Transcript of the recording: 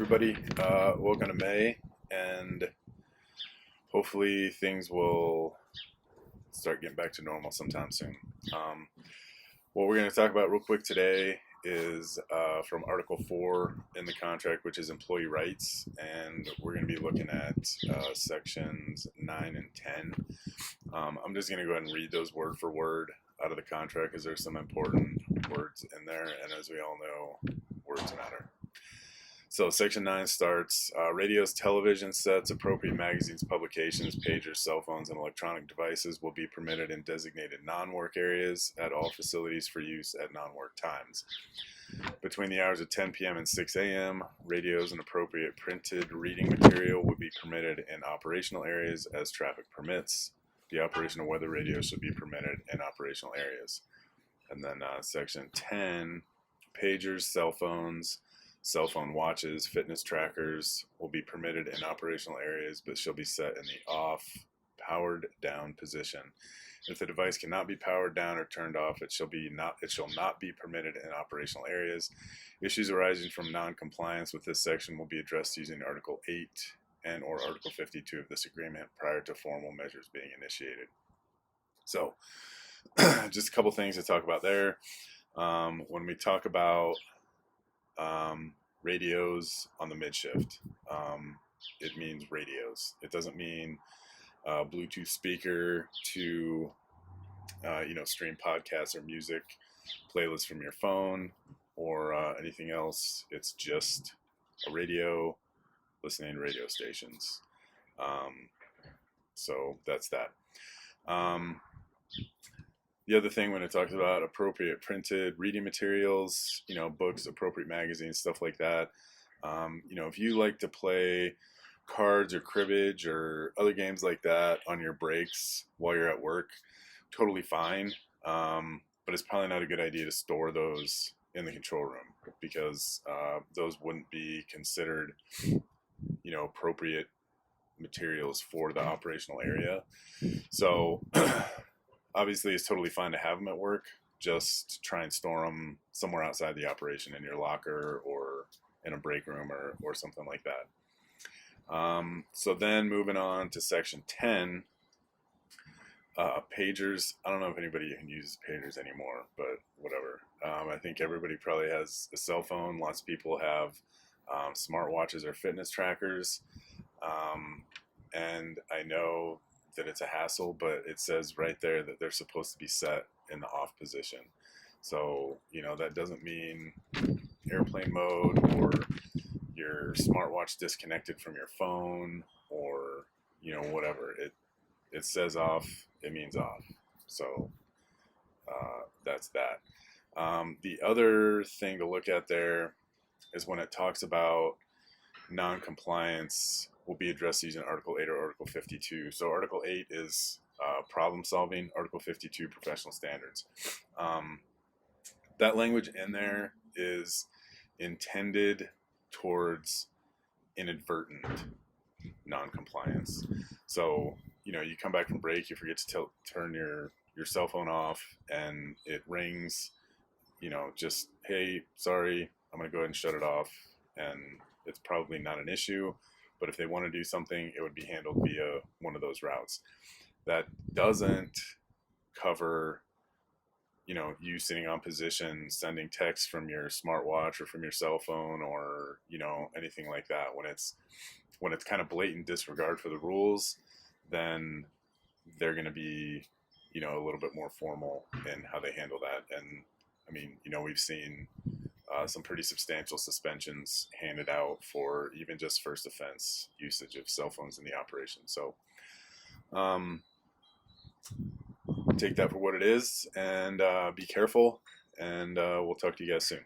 everybody. Welcome to May, and hopefully things will start getting back to normal sometime soon. What we're going to talk about real quick today is from Article 4 in the contract, which is employee rights, and we're going to be looking at sections 9 and 10. I'm just going to go ahead and read those word for word out of the contract because there's some important words in there, and as we all know, words matter. So Section 9 starts, radios, television sets, appropriate magazines, publications, pagers, cell phones, and electronic devices will be permitted in designated non-work areas at all facilities for use at non-work times. Between the hours of 10 p.m. and 6 a.m., radios and appropriate printed reading material will be permitted in operational areas as traffic permits. The operation of weather radios should be permitted in operational areas. And then Section 10, pagers, cell phones, cell phone watches, fitness trackers will be permitted in operational areas but shall be set in the off, powered down position. If the device cannot be powered down or turned off, it shall not be permitted in operational areas. Issues arising from non-compliance with this section will be addressed using Article 8 and or Article 52 of this agreement prior to formal measures being initiated. So, just a couple things to talk about there. When we talk about radios on the mid shift, it means radios. It doesn't mean Bluetooth speaker to stream podcasts or music playlists from your phone or anything else. It's just a radio, listening radio stations. So that's that. The other thing when it talks about appropriate printed reading materials, books, appropriate magazines, stuff like that. If you like to play cards or cribbage or other games like that on your breaks while you're at work, totally fine. But it's probably not a good idea to store those in the control room because those wouldn't be considered, appropriate materials for the operational area. So obviously it's totally fine to have them at work. Just try and store them somewhere outside the operation in your locker or in a break room or something like that. So then moving on to Section 10, pagers. I don't know if anybody even uses pagers anymore, but whatever. I think everybody probably has a cell phone. Lots of people have smartwatches or fitness trackers. And I know that it's a hassle, but it says right there that they're supposed to be set in the off position. So, that doesn't mean airplane mode or your smartwatch disconnected from your phone or, whatever. It says off, it means off. So that's that. The other thing to look at there is when it talks about non-compliance will be addressed using Article 8 or Article 52. So Article 8 is problem solving, Article 52 professional standards. That language in there is intended towards inadvertent non-compliance. So, you come back from break, you forget to turn your cell phone off and it rings, just, hey, sorry, I'm going to go ahead and shut it off. And it's probably not an issue, but if they want to do something, it would be handled via one of those routes. That doesn't cover, you sitting on position, sending texts from your smartwatch or from your cell phone or, anything like that. When it's kind of blatant disregard for the rules, then they're going to be, a little bit more formal in how they handle that. And I mean, we've seen some pretty substantial suspensions handed out for even just first offense usage of cell phones in the operation. So take that for what it is and be careful, and we'll talk to you guys soon.